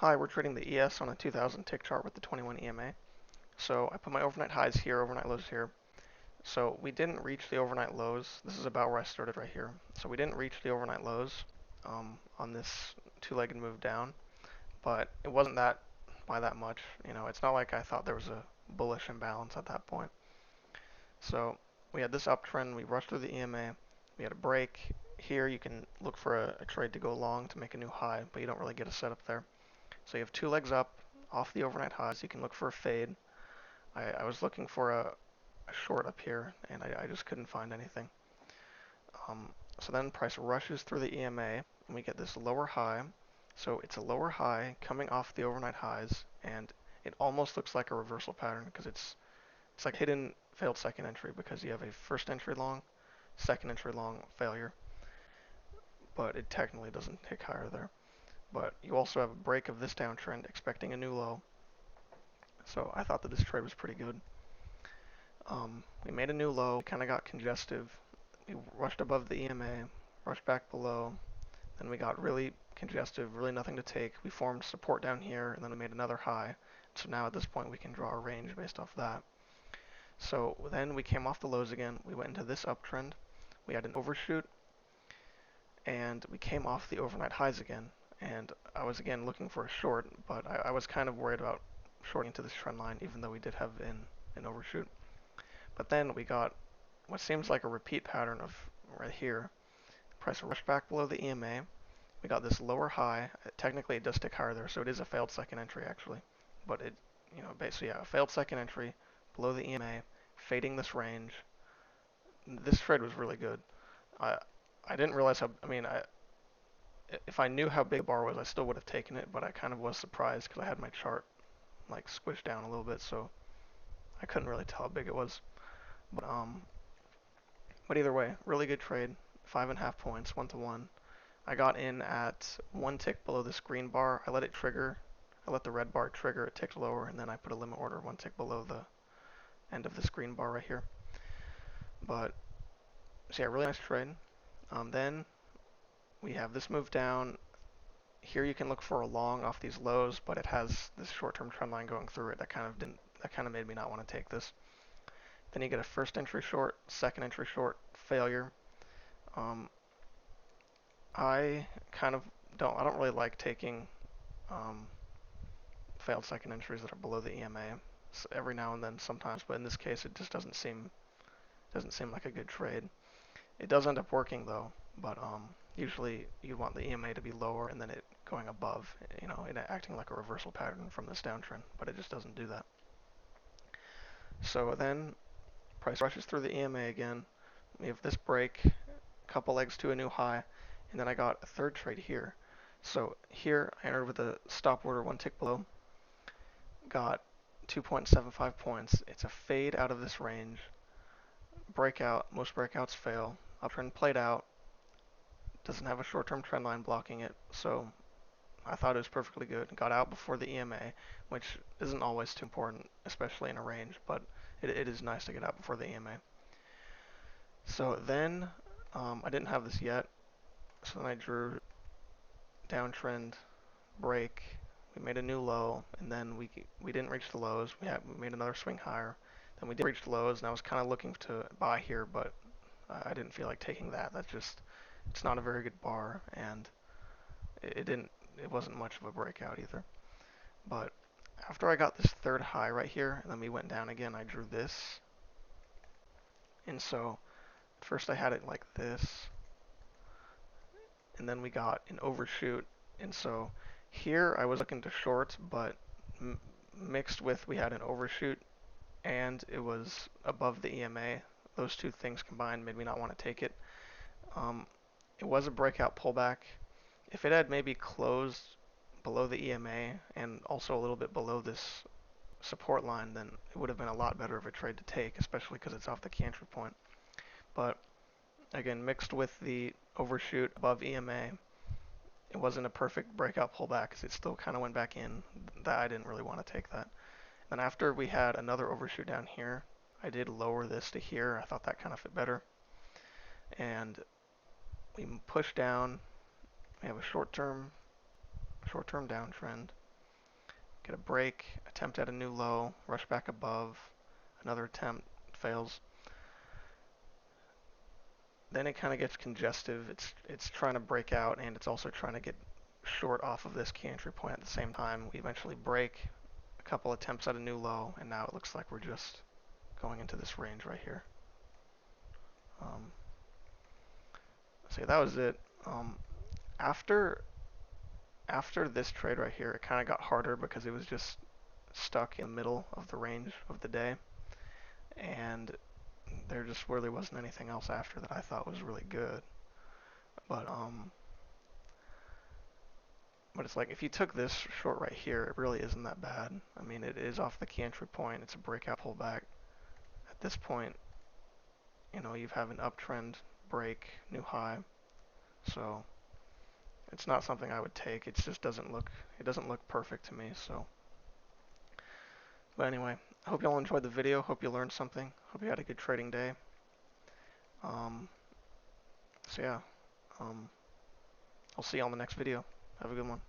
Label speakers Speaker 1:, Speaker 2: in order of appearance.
Speaker 1: Hi, we're trading the ES on a 2000 tick chart with the 21 EMA. So I put my overnight highs here, overnight lows here. So we didn't reach the overnight lows. This is about where I started right here. So we didn't reach the overnight lows on this two-legged move down, but it wasn't that by that much. It's not like I thought there was a bullish imbalance at that point. So we had this uptrend. We rushed through the EMA. We had a break. Here you can look for a trade to go long to make a new high, but you don't really get a setup there. So you have two legs up off the overnight highs. You can look for a fade. I was looking for a short up here, and I just couldn't find anything. So then price rushes through the EMA, and we get this lower high. So it's a lower high coming off the overnight highs, and it almost looks like a reversal pattern because it's like hidden failed second entry because you have a first entry long, second entry long failure, but it technically doesn't tick higher there. But you also have a break of this downtrend expecting a new low. So I thought that this trade was pretty good. We made a new low, kind of got congestive. We rushed above the EMA, rushed back below, then we got really congestive, really nothing to take. We formed support down here, and then we made another high. So now at this point we can draw a range based off that. So then we came off the lows again. We went into this uptrend. We had an overshoot, and we came off the overnight highs again. And I was again looking for a short, but I was kind of worried about shorting into this trend line, even though we did have an overshoot. But then we got what seems like a repeat pattern of right here. Price rushed back below the EMA. We got this lower high. Technically, it does tick higher there, so it is a failed second entry actually. But basically, yeah, a failed second entry below the EMA, fading this range. This trade was really good. I I didn't realize how. If I knew how big the bar was, I still would have taken it. But I kind of was surprised because I had my chart like squished down a little bit, so I couldn't really tell how big it was. But but either way, really good trade. 5.5 points, 1-to-1. I got in at one tick below this green bar. I let it trigger. I let the red bar trigger. It ticked lower, and then I put a limit order one tick below the end of this green bar right here. But so yeah, really nice trade. Then we have this move down. Here you can look for a long off these lows, but it has this short-term trend line going through it. That kind of made me not want to take this. Then you get a first entry short, second entry short, failure. Um, I kind of I don't really like taking um, failed second entries that are below the EMA. So every now and then, sometimes, but in this case, it just doesn't seem like a good trade. It does end up working though, but usually you want the EMA to be lower and then it going above, it acting like a reversal pattern from this downtrend, but it just doesn't do that. So then price rushes through the EMA again. We have this break, a couple legs to a new high, and then I got a third trade here. So here I entered with a stop order one tick below, got 2.75 points. It's a fade out of this range. Breakout, most breakouts fail. Uptrend played out, doesn't have a short-term trend line blocking it, so I thought it was perfectly good. Got out before the EMA, which isn't always too important, especially in a range, but it is nice to get out before the EMA. So then, I didn't have this yet, so then I drew downtrend, break, we made a new low, and then we didn't reach the lows. We made another swing higher. Then we did reach the lows, and I was kind of looking to buy here, but I didn't feel like taking that. It's not a very good bar, and it wasn't much of a breakout either. But after I got this third high right here, and then we went down again, I drew this. And so at first I had it like this, and then we got an overshoot. And so here I was looking to short, but mixed with we had an overshoot and it was above the EMA. Those two things combined made me not want to take it. Um, it was a breakout pullback. If it had maybe closed below the EMA and also a little bit below this support line, then it would have been a lot better of a trade to take, especially because it's off the key entry point. But again, mixed with the overshoot above EMA, it wasn't a perfect breakout pullback because it still kind of went back in. That I didn't really want to take that. Then after we had another overshoot down here, I did lower this to here. I thought that kind of fit better. And we push down. We have a short-term downtrend. get a break, attempt at a new low, rush back above, another attempt, fails. Then it kind of gets congestive. It's trying to break out and it's also trying to get short off of this key entry point at the same time. We eventually break, a couple attempts at a new low, and now it looks like we're just going into this range right here. So yeah, that was it. After this trade right here, it kind of got harder because it was just stuck in the middle of the range of the day, and there just really wasn't anything else after that I thought was really good. But it's like if you took this short right here, it really isn't that bad. I mean, it is off the key entry point. It's a breakout pullback. At this point, you know, you have an uptrend break, new high. So it's not something I would take. It just doesn't look perfect to me. So, but anyway, I hope y'all enjoyed the video. Hope you learned something. Hope you had a good trading day. So yeah, I'll see you on the next video. Have a good one.